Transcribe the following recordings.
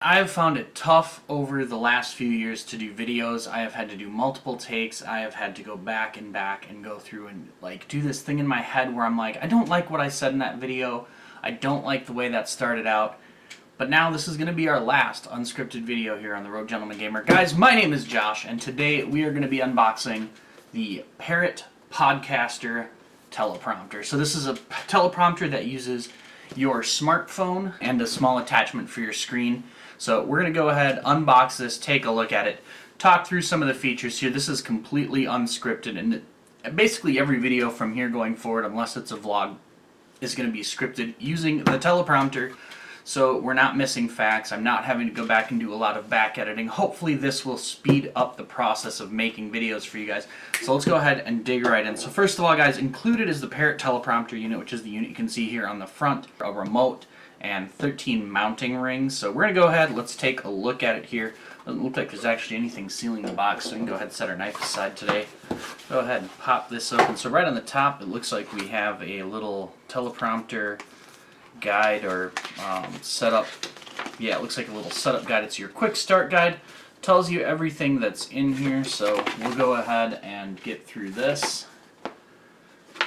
I have found it tough over the last few years to do videos. I have had to do multiple takes. I have had to go back and go through and do this thing in my head where I'm like, I don't like what I said in that video. I don't like the way that started out. But now this is going to be our last unscripted video here on the Road Gentleman Gamer. Guys, my name is Josh, and today we are going to be unboxing the Parrot Podcaster Teleprompter. So this is a teleprompter that uses your smartphone and a small attachment for your screen. So we're going to go ahead, unbox this, take a look at it, talk through some of the features here. This is completely unscripted, and basically every video from here going forward, unless it's a vlog, is going to be scripted using the teleprompter. So we're not missing facts. I'm not having to go back and do a lot of back editing. Hopefully this will speed up the process of making videos for you guys. So let's go ahead and dig right in. So first of all, guys, included is the Parrot teleprompter unit, which is the unit you can see here on the front, a remote, and 13 mounting rings. So we're going to go ahead, let's take a look at it here. Doesn't look like there's actually anything sealing the box, so we can go ahead and set our knife aside today. Go ahead and pop this open. So right on the top, it looks like we have a little teleprompter guide or setup. Yeah, it looks like a little setup guide. It's your quick start guide. Tells you everything that's in here, so we'll go ahead and get through this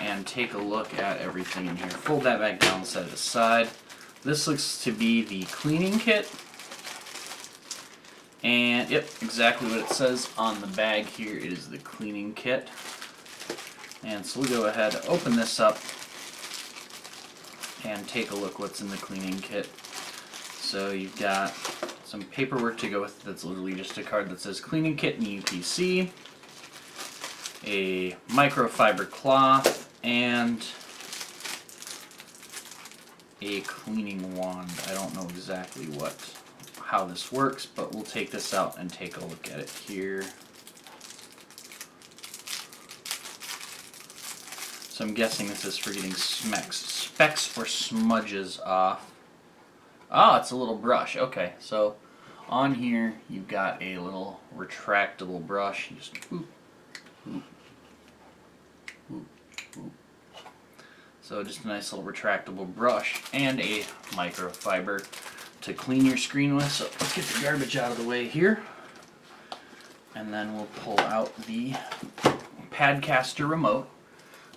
and take a look at everything in here. Fold that back down, set it aside. This looks to be the cleaning kit. And yep, exactly what it says on the bag here. It is the cleaning kit. And so we'll go ahead, open this up, and take a look what's in the cleaning kit. So you've got some paperwork to go with it. That's literally just a card that says cleaning kit and UPC, a microfiber cloth, and a cleaning wand. I don't know exactly how this works, but we'll take this out and take a look at it here. So I'm guessing this is for getting specks or smudges off. Oh, it's a little brush. Okay, so on here you've got a little retractable brush. You just boop, boop, boop, boop. So just a nice little retractable brush and a microfiber to clean your screen with. So let's get the garbage out of the way here. And then we'll pull out the Padcaster remote.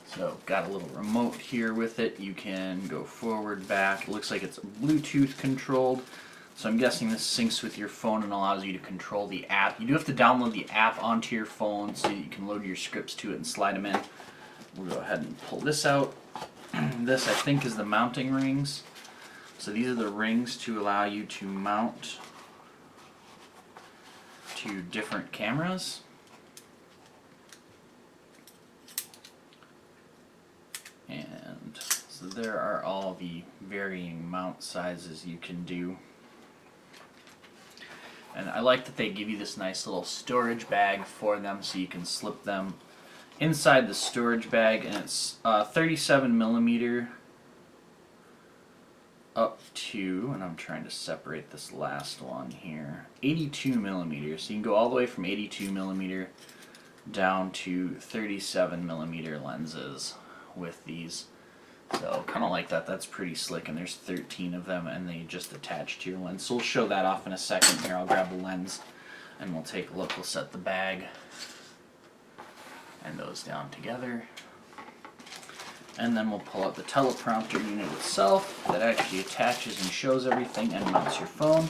So got a little remote here with it. You can go forward, back. It looks like it's Bluetooth controlled. So I'm guessing this syncs with your phone and allows you to control the app. You do have to download the app onto your phone so you can load your scripts to it and slide them in. We'll go ahead and pull this out. This, I think, is the mounting rings. So these are the rings to allow you to mount to different cameras. And so there are all the varying mount sizes you can do. And I like that they give you this nice little storage bag for them so you can slip them inside the storage bag, and it's 37 millimeter up to, and I'm trying to separate this last one here, 82 millimeters. So you can go all the way from 82 millimeter down to 37 millimeter lenses with these. So kind of like that. That's pretty slick, and there's 13 of them, and they just attach to your lens. So we'll show that off in a second here. I'll grab the lens and we'll take a look. We'll set the bag and those down together, and then we'll pull out the teleprompter unit itself that actually attaches and shows everything and mounts your phone.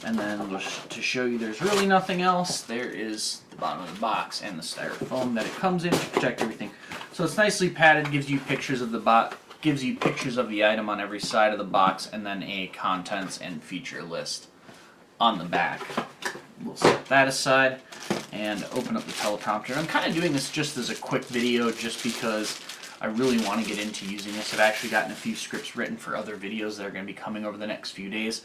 And then to show you there's really nothing else, there is the bottom of the box and the styrofoam that it comes in to protect everything. So it's nicely padded, gives you pictures of the item on every side of the box, and then a contents and feature list on the back. We'll set that aside and open up the teleprompter. I'm kind of doing this just as a quick video just because I really want to get into using this. I've actually gotten a few scripts written for other videos that are going to be coming over the next few days.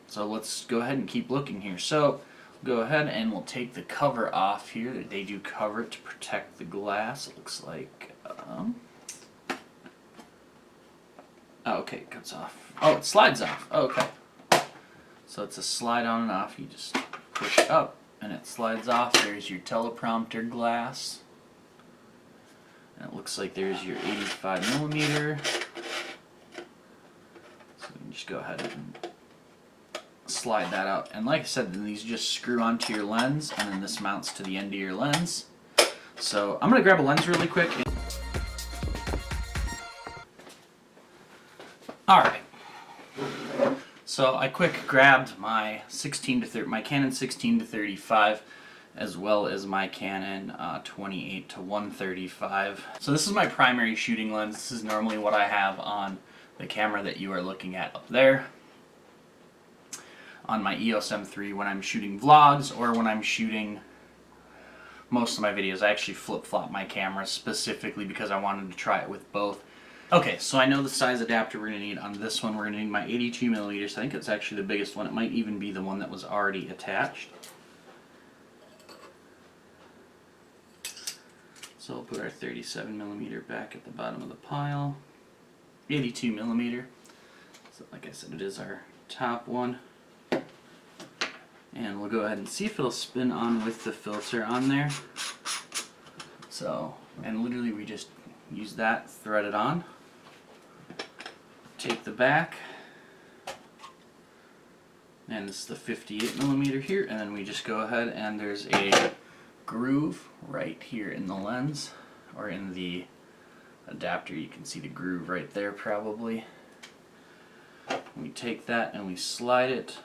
So let's go ahead and keep looking here. So go ahead and we'll take the cover off here. They do cover it to protect the glass. It looks like oh, okay, it cuts off. Oh, it slides off. Oh, okay. So it's a slide on and off. You just push up and it slides off. There's your teleprompter glass. And it looks like there's your 85 millimeter. So we can just go ahead and slide that out. And like I said, then these just screw onto your lens, and then this mounts to the end of your lens. So I'm gonna grab a lens really quick. All right. So I quick grabbed my my Canon 16 to 35, as well as my Canon 28 to 135. So this is my primary shooting lens. This is normally what I have on the camera that you are looking at up there. On my EOS M3 when I'm shooting vlogs or when I'm shooting most of my videos. I actually flip-flop my camera specifically because I wanted to try it with both. Okay, so I know the size adapter we're going to need on this one. We're going to need my 82 millimeters. I think it's actually the biggest one. It might even be the one that was already attached. So we'll put our 37 millimeter back at the bottom of the pile. 82 millimeter. So like I said, it is our top one. And we'll go ahead and see if it'll spin on with the filter on there. So, and literally we just use that, thread it on. Take the back, and this is the 58 millimeter here, and then we just go ahead and there's a groove right here in the lens, or in the adapter. You can see the groove right there probably. We take that and we slide it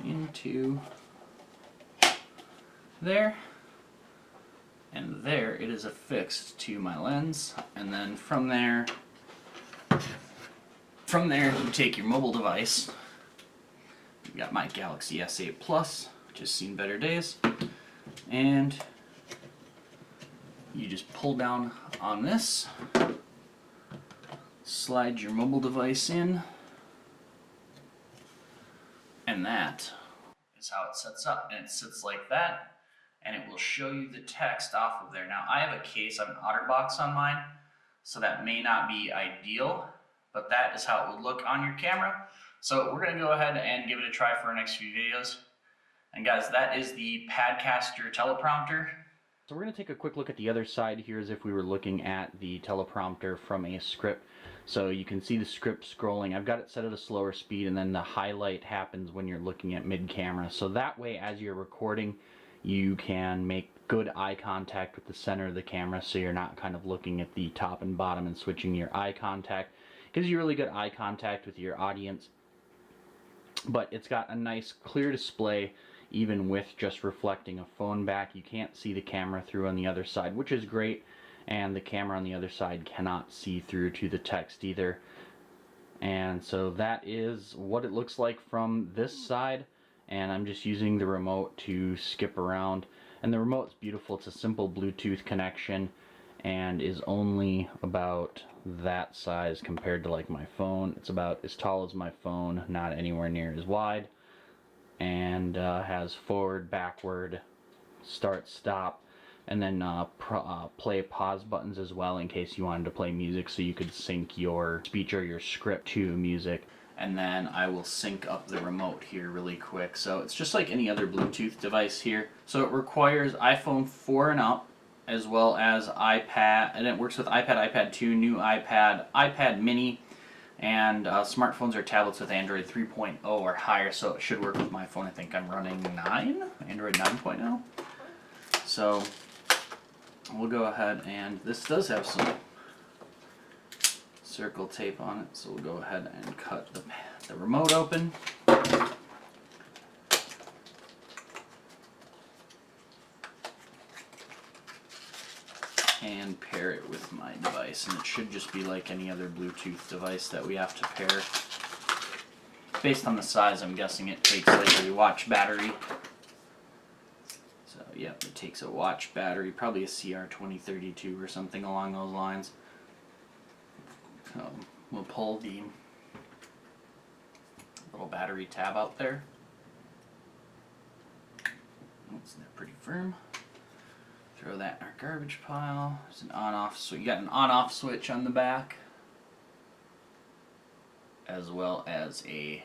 into there, and there it is affixed to my lens. And then from there you take your mobile device. You've got my Galaxy S8 Plus, which has seen better days, and you just pull down on this, slide your mobile device in, and that is how it sets up. And it sits like that, and it will show you the text off of there. Now I have a case, I have an OtterBox on mine, so that may not be ideal, but that is how it would look on your camera. So we're going to go ahead and give it a try for our next few videos. And guys, that is the Padcaster teleprompter. So we're going to take a quick look at the other side here as if we were looking at the teleprompter from a script. So you can see the script scrolling. I've got it set at a slower speed, and then the highlight happens when you're looking at mid-camera. So that way, as you're recording, you can make good eye contact with the center of the camera, so you're not kind of looking at the top and bottom and switching your eye contact. It gives you really good eye contact with your audience, but it's got a nice clear display even with just reflecting a phone back. You can't see the camera through on the other side, which is great, and the camera on the other side cannot see through to the text either. And so that is what it looks like from this side, and I'm just using the remote to skip around. And the remote's beautiful. It's a simple Bluetooth connection and is only about that size compared to like my phone. It's about as tall as my phone, not anywhere near as wide, and has forward, backward, start, stop, and then play, pause buttons as well in case you wanted to play music, so you could sync your speech or your script to music. And then I will sync up the remote here really quick. So it's just like any other Bluetooth device here. So it requires iPhone 4 and up, as well as iPad, and it works with iPad, iPad 2, new iPad, iPad mini, and smartphones or tablets with Android 3.0 or higher. So it should work with my phone. I think I'm running Android 9.0. So we'll go ahead, and this does have some circle tape on it, so we'll go ahead and cut the remote open. And pair it with my device, and it should just be like any other Bluetooth device that we have to pair. Based on the size, I'm guessing it takes like a watch battery. So yep, it takes a watch battery, probably a CR2032 or something along those lines. We'll pull the little battery tab out there. It's pretty firm. Throw that in our garbage pile. There's an on-off switch. You got an on-off switch on the back, as well as a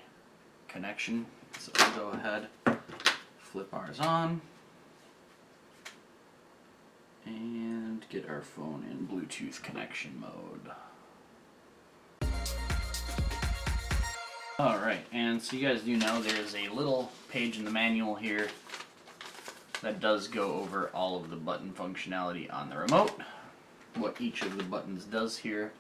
connection. So we'll go ahead, flip ours on, and get our phone in Bluetooth connection mode. Alright, and so you guys do know there's a little page in the manual here that does go over all of the button functionality on the remote. What each of the buttons does here.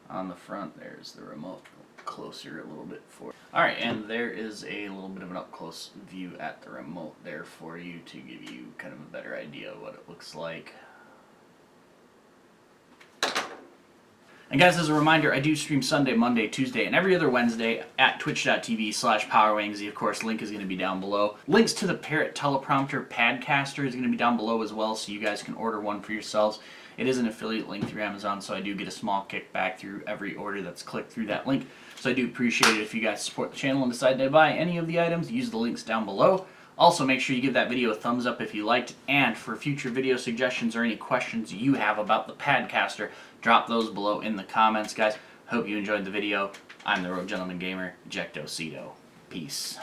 On the front, there's the remote. Closer a little bit for. Alright, and there is a little bit of an up close view at the remote there for you to give you kind of a better idea of what it looks like. And guys, as a reminder, I do stream Sunday, Monday, Tuesday, and every other Wednesday at twitch.tv/PowerWangsy. Of course, link is going to be down below. Links to the Parrot Teleprompter Padcaster is going to be down below as well, so you guys can order one for yourselves. It is an affiliate link through Amazon, so I do get a small kickback through every order that's clicked through that link. So I do appreciate it if you guys support the channel and decide to buy any of the items. Use the links down below. Also, make sure you give that video a thumbs up if you liked it, and for future video suggestions or any questions you have about the Padcaster, drop those below in the comments, guys. Hope you enjoyed the video. I'm the Rogue Gentleman Gamer, Ejecto Cedo. Peace.